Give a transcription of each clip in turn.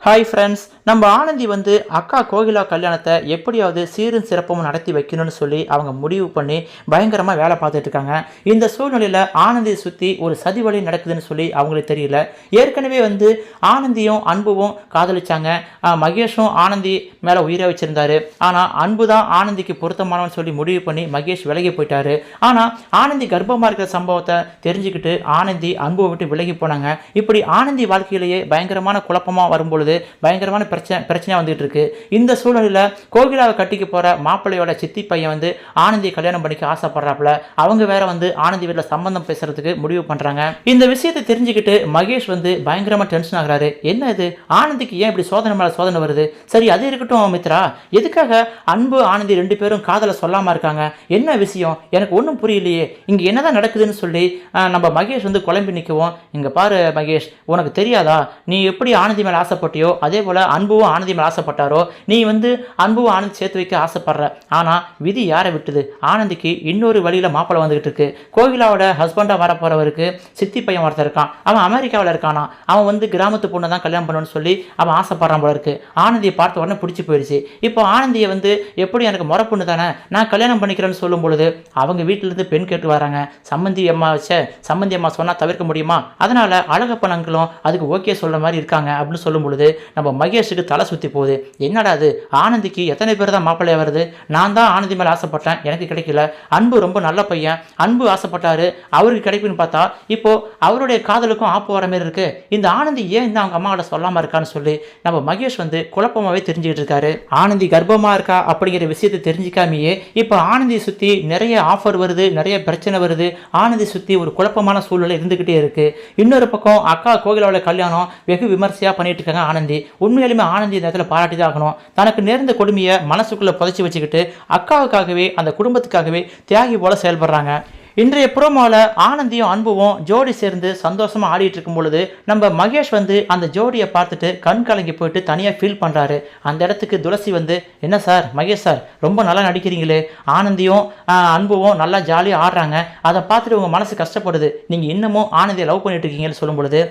Hi friends, நம்ம ஆனந்தி வந்து அக்கா கோகிலா கல்யாணத்தை எப்படியாவது சீரும் சிறப்பும் நடத்தி வைக்கணும்னு சொல்லி அவங்க முடிவு பண்ணி பயங்கரமாக வேலை பார்த்துட்டு இருக்காங்க. இந்த சூழ்நிலையில் ஆனந்தியை சுற்றி ஒரு சதி வழி நடக்குதுன்னு சொல்லி அவங்களுக்கு தெரியல. ஏற்கனவே வந்து ஆனந்தியும் அன்புவும் காதலிச்சாங்க. மகேஷும் ஆனந்தி மேலே உயிரை வச்சிருந்தாரு. ஆனால் அன்பு தான் ஆனந்திக்கு பொருத்தமானவன்னு சொல்லி முடிவு பண்ணி மகேஷ் விலகி போயிட்டாரு. ஆனால் ஆனந்தி கர்ப்பமாக இருக்கிற சம்பவத்தை தெரிஞ்சுக்கிட்டு ஆனந்தி அன்புவை விட்டு விலகி போனாங்க. இப்படி ஆனந்தி வாழ்க்கையிலேயே பயங்கரமான குழப்பமாக வரும்பொழுது பயங்கரமான பிரச்சனை வந்துட்டு இருக்கு. இந்த சூழ்நிலையில் கோகிலாவை கட்டிக்க போற மாப்பிள்ளையோட சித்தி பையன் வந்து ஆனந்தியை கல்யாணம் பண்ணிக்க ஆசைப்படுறாப்புல. அவங்க வேற வந்து ஆனந்தி வீட்டில் சம்பந்தம் பேசுறதுக்கு முடிவு பண்றாங்க. இந்த விஷயத்தை தெரிஞ்சுக்கிட்டு மகேஷ் வந்து பயங்கரமா டென்ஷன் ஆகுறாரு. என்ன இது, ஆனந்திக்கு ஏன் இப்படி சோதனை மேல சோதனை வருது? சரி, அது இருக்கட்டும் மித்ரா, எதுக்காக அன்பு ஆனந்தி ரெண்டு பேரும் காதலை சொல்லாம இருக்காங்க? என்ன விஷயம் எனக்கு ஒன்றும் புரியலையே, இங்க என்னதான் நடக்குதுன்னு சொல்லி நம்ம மகேஷ் வந்து குழம்பி நிற்கவும், இங்க பாரு மகேஷ், உனக்கு தெரியாதா, நீ எப்படி ஆனந்தி மேல ஆசைப்பட்டியோ அதே போல அன்புவும் ஆனந்தி மேல ஆசைப்பட்டாரோ, நீ வந்து அன்புவும் ஆனந்தி சேர்த்து வைக்க ஆசைப்படுற. ஆனா விதி யாரை விட்டுது? ஆனந்திக்கு இன்னொரு வழியில மாப்பிள்ளை வந்துகிட்டு இருக்கு. கோகிலாவோட ஹஸ்பண்டா வரப்போறவருக்கு சித்தி பையன் ஒருத்தர் இருக்கான். அவன் அமெரிக்காவில் இருக்கானா. அவன் வந்து கிராமத்து பொண்ணை தான் கல்யாணம் பண்ணணும்னு சொல்லி அவன் ஆசைப்படுறான் போல இருக்கு. ஆனந்தியை பார்த்த உடனே பிடிச்சி போயிடுச்சு. இப்போ ஆனந்தியை வந்து எப்படி எனக்கு முறை பொண்ணு தானே, நான் கல்யாணம் பண்ணிக்கிறேன்னு சொல்லும் பொழுது அவங்க வீட்டுல இருந்து பெண் கேட்டு வராங்க. சம்மந்தி அம்மா சொன்னா தவிர்க்க முடியுமா? அதனால அழகப்பன் அங்கிளும் அதுக்கு ஓகே சொல்ற மாதிரி இருக்காங்க அப்படின்னு சொல்லும் பொழுது நம்ம மகேஷுக்கு தலை சுற்றி போகுது. என்னடா அது, ஆனந்திக்கு எத்தனை பேர் தான் மாப்பிள்ளையா வருது? நான் தான் ஆனந்தி மேலே ஆசைப்பட்டேன், எனக்கு கிடைக்கல. அன்பு ரொம்ப நல்ல பையன், அன்பு ஆசைப்பட்டாரு, அவருக்கு கிடைக்குன்னு பார்த்தா இப்போ அவருடைய காதலுக்கும் ஆப்பு வர மாதிரி இருக்கு. இந்த ஆனந்தி ஏன் இந்த அவங்க அம்மாவோட சொல்லாமல் இருக்கான்னு சொல்லி நம்ம மகேஷ் வந்து குழப்பமாகவே தெரிஞ்சுக்கிட்டு இருக்காரு. ஆனந்தி கர்ப்பமாக இருக்கா அப்படிங்கிற விஷயத்தை தெரிஞ்சிக்காமையே இப்போ ஆனந்தியை சுற்றி நிறைய ஆஃபர் வருது, நிறைய பிரச்சனை வருது. ஆனந்தி சுற்றி ஒரு குழப்பமான சூழ்நிலை இருந்துகிட்டே இருக்கு. இன்னொரு பக்கம் அக்கா கோகிலாவோட கல்யாணம் வெகு விமர்சையாக பண்ணிட்டு இருக்காங்க ஆனந்தி. உண்மையிலுமே ஆனந்தி இந்த இடத்துல பாராட்டி தான் ஆகணும். தனக்கு நேர்ந்த கொடுமையை மனசுக்குள்ள புதைச்சி வச்சுக்கிட்டு அக்காவுக்காகவே அந்த குடும்பத்துக்காகவே தியாகி போல செயல்படுறாங்க. இன்றைய புறமால ஆனந்தியும் அன்புவும் ஜோடி சேர்ந்து சந்தோஷமா ஆடிட்டு இருக்கும் பொழுது நம்ம மகேஷ் வந்து அந்த ஜோடியை பார்த்துட்டு கண் கலங்கி போயிட்டு தனியாக ஃபீல் பண்ணுறாரு. அந்த இடத்துக்கு துளசி வந்து, என்ன சார் மகேஷ் சார், ரொம்ப நல்லா நடிக்கிறீங்களே, ஆனந்தியும் அன்புவும் நல்லா ஜாலியாக ஆடுறாங்க, அதை பார்த்துட்டு உங்கள் மனசு கஷ்டப்படுது, நீங்கள் இன்னமும் ஆனந்தியை லவ் பண்ணிட்டு இருக்கீங்கன்னு சொல்லும் பொழுது,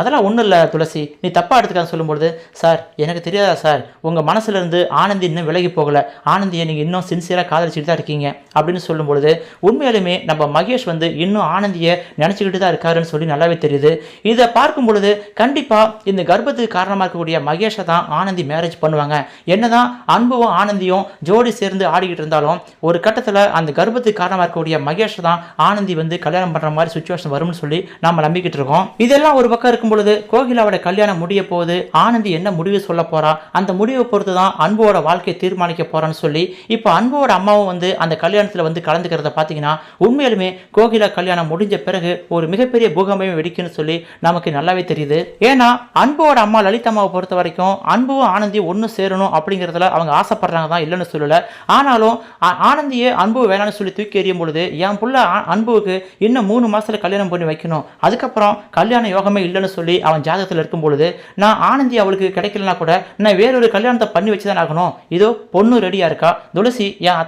அதெல்லாம் ஒன்றும் இல்லை துளசி, நீ தப்பாக எடுத்துக்கான்னு சொல்லும் பொழுது, சார் எனக்கு தெரியாதா சார், உங்கள் மனசுலேருந்து ஆனந்தி இன்னும் விலகி போகலை, ஆனந்தியை நீங்கள் இன்னும் சின்சியராக காதலிச்சுட்டு தான் இருக்கீங்க அப்படின்னு சொல்லும் பொழுது, உண்மையிலுமே நம்ம மகேஷ் வந்து இன்னும் ஆனந்தியை நினைச்சுக்கிட்டு தான் இருக்காருன்னு சொல்லி நல்லாவே தெரியுது. இதை பார்க்கும் பொழுது கண்டிப்பா இந்த கர்ப்பத்துக்கு காரணமாக இருக்கக்கூடிய மகேஷை தான் ஆனந்தி மேரேஜ் பண்ணுவாங்க. என்னதான் அன்பும் ஆனந்தியும் ஜோடி சேர்ந்து ஆடிக்கிட்டு இருந்தாலும் ஒரு கட்டத்தில் அந்த கர்ப்பத்துக்கு காரணமாக இருக்கக்கூடிய மகேஷை தான் ஆனந்தி வந்து கல்யாணம் பண்ற மாதிரி சுச்சுவேஷன் வரும்னு சொல்லி நாம நம்பிக்கிட்டு இருக்கோம். இதெல்லாம் ஒரு பக்கம் இருக்கும் பொழுது கோகிலாவோட கல்யாணம் முடிய போகுது. ஆனந்தி என்ன முடிவு சொல்ல போறா, அந்த முடிவை பொறுத்து தான் அன்போட வாழ்க்கையை தீர்மானிக்க போறான்னு சொல்லி இப்போ அன்போட அம்மாவும் வந்து அந்த கல்யாணத்தில் வந்து கலந்துக்கிறத பார்த்தீங்கன்னா உண்மையிலுமே கோகிலா கல்யாணம் முடிஞ்ச பிறகு ஒரு மிகப்பெரிய பூகம்பமே வெடிக்குன்னு சொல்லி நமக்கு நல்லாவே தெரியுது. ஏன்னா அன்போட அம்மா லலிதம்மாவை பொறுத்த வரைக்கும் அன்பும் ஆனந்தியும் ஒன்று சேரணும் அப்படிங்கிறதுல அவங்க ஆசைப்படுறாங்க தான், இல்லைன்னு சொல்லல. ஆனாலும் ஆனந்தியை அன்பு வேணான்னு சொல்லி தூக்கி எறியும் பொழுது என் புள்ள அன்புவுக்கு இன்னும் 3 மாசத்துல கல்யாணம் பண்ணி வைக்கணும், அதுக்கப்புறம் கல்யாண யோகமே இல்லைன்னு சொல்லி அவன் ஜாதகத்தில் இருக்கும் பொழுது நான் ஆனந்தி அவளுக்கு கிடைக்கலனா கூட நான் வேறொரு கல்யாணத்தை பண்ணி வச்சுதான் ஆகணும். இதோ பொண்ணு ரெடியா இருக்கா, துளசி என்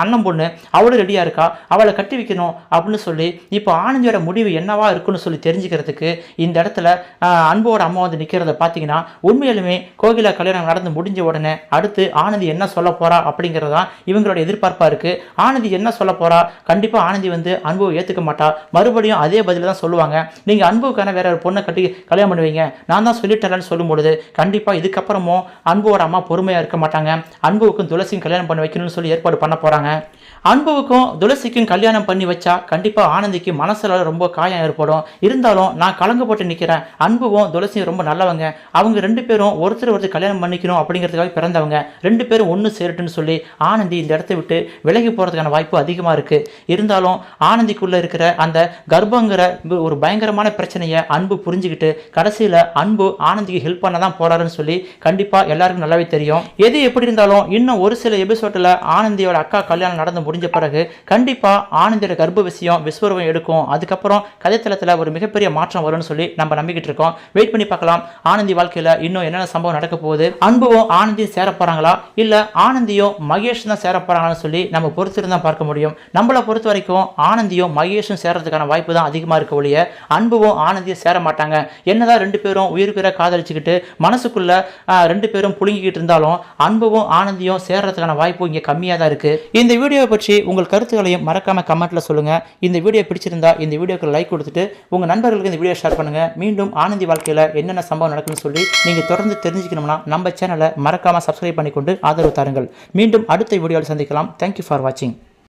அண்ணன் பொண்ணு அவளும் ரெடியா இருக்கா, அவளை கட்டி வைக்கணும் அப்படின்னு சொல்லி இப்போ ஆனந்தியோட முடிவு என்னவா இருக்குன்னு சொல்லி தெரிஞ்சுக்கிறதுக்கு இந்த இடத்துல அன்போட அம்மா வந்து நிற்கிறத பார்த்தீங்கன்னா உண்மையிலுமே கோகிலா கல்யாணம் நடந்து முடிஞ்ச உடனே அடுத்து ஆனந்தி என்ன சொல்ல போறா அப்படிங்கிறதா இவங்களோட எதிர்பார்ப்பா இருக்கு. ஆனந்தி என்ன சொல்ல போறா, கண்டிப்பா ஆனந்தி வந்து அன்புவை ஏற்றுக்க மாட்டா, மறுபடியும் அதே பதில தான் சொல்லுவாங்க, நீங்க அன்புக்கான வேற ஒரு பொண்ணை கட்டி கல்யாணம் பண்ணுவீங்க, நான் தான் சொல்லிட்டேன்னு சொல்லும் பொழுது கண்டிப்பா இதுக்கப்புறமும் அன்போட அம்மா பொறுமையா இருக்க மாட்டாங்க. அன்புவுக்கும் துளசியும் கல்யாணம் பண்ணி வைக்கணும்னு சொல்லி ஏற்பாடு பண்ண போறாங்க. அன்புவுக்கும் துளசிக்கும் கல்யாணம் பண்ணி வச்சா கண்டிப்பா ஆனந்திக்கு மனசுல ரொம்ப காயம் ஏற்படும். இருந்தாலும் நான் கலங்கப்பட்டு நிற்கிறேன், அன்புவும் துளசியும் ரொம்ப நல்லவங்க, அவங்க ரெண்டு பேரும் ஒருத்தர் கல்யாணம் பண்ணிக்கணும் அப்படிங்கிறதுக்காக பிறந்தவங்க, ரெண்டு பேரும் ஒன்று சேரட்டுன்னு சொல்லி ஆனந்தி இந்த இடத்தை விட்டு விலகி போறதுக்கான வாய்ப்பு அதிகமாக இருக்கு. இருந்தாலும் ஆனந்திக்குள்ள இருக்கிற அந்த கர்ப்பங்கிற ஒரு பயங்கரமான பிரச்சனையை அன்பு புரிஞ்சுக்கிட்டு கடைசியில அன்பு ஆனந்திக்கு ஹெல்ப் பண்ண தான் போறாருன்னு சொல்லி கண்டிப்பா எல்லாருக்கும் நல்லாவே தெரியும். எது எப்படி இருந்தாலும் இன்னும் ஒரு சில எபிசோட்ல ஆனந்தியோட அக்கா கல்யாணம் நடந்து முடிஞ்ச பிறகு கண்டிப்பா ஆனந்தி ஆனந்தியோட கர்ப்ப விஷயம் விஸ்வரூபம் எடுக்கும், அதுக்கப்புறம் கதைத்தளத்தில் ஒரு மிகப்பெரிய மாற்றம் வரும்னு சொல்லி நம்ம நம்பிக்கிட்டு இருக்கோம். வெயிட் பண்ணி பார்க்கலாம் ஆனந்தி வாழ்க்கையில் இன்னும் என்னென்ன சம்பவம் நடக்க போகுது, அன்பும் ஆனந்தியும் சேர போறாங்களா இல்ல ஆனந்தியும் மகேஷ் தான் சேர போறாங்கன்னு சொல்லி நம்ம பொறுத்திருந்தா பார்க்க முடியும். நம்மளை பொறுத்த வரைக்கும் ஆனந்தியும் மகேஷும் சேரதுக்கான வாய்ப்பு தான் அதிகமாக இருக்க ஒழிய அன்பும் ஆனந்தியும் சேர மாட்டாங்க. என்னதான் ரெண்டு பேரும் உயிருக்குற காதலிச்சுக்கிட்டு மனசுக்குள்ள ரெண்டு பேரும் புழுங்கிக்கிட்டு இருந்தாலும் அன்பும் ஆனந்தியும் சேர்றதுக்கான வாய்ப்பு இங்கே கம்மியாக தான் இருக்கு. இந்த வீடியோவை பற்றி உங்கள் கருத்துக்களையும் மறக்காம கமெண்ட்ல சொல்லுங்க. இந்த வீடியோ பிடிச்சிருந்தா இந்த வீடியோக்கு லைக் கொடுத்துட்டு உங்க நண்பர்களுக்கு இந்த வீடியோ ஷேர் பண்ணுங்க. மீண்டும் ஆனந்தி வாழ்க்கையில் என்னென்ன சம்பவம் நடக்குன்னு சொல்லி நீங்க தொடர்ந்து தெரிஞ்சுக்கணும்னா நம்ம சேனலை மறக்காம சப்ஸ்கிரைப் பண்ணிக்கொண்டு ஆதரவு தாருங்கள். மீண்டும் அடுத்த வீடியோவில் சந்திக்கலாம். தேங்க்யூ ஃபார் வாட்சிங்.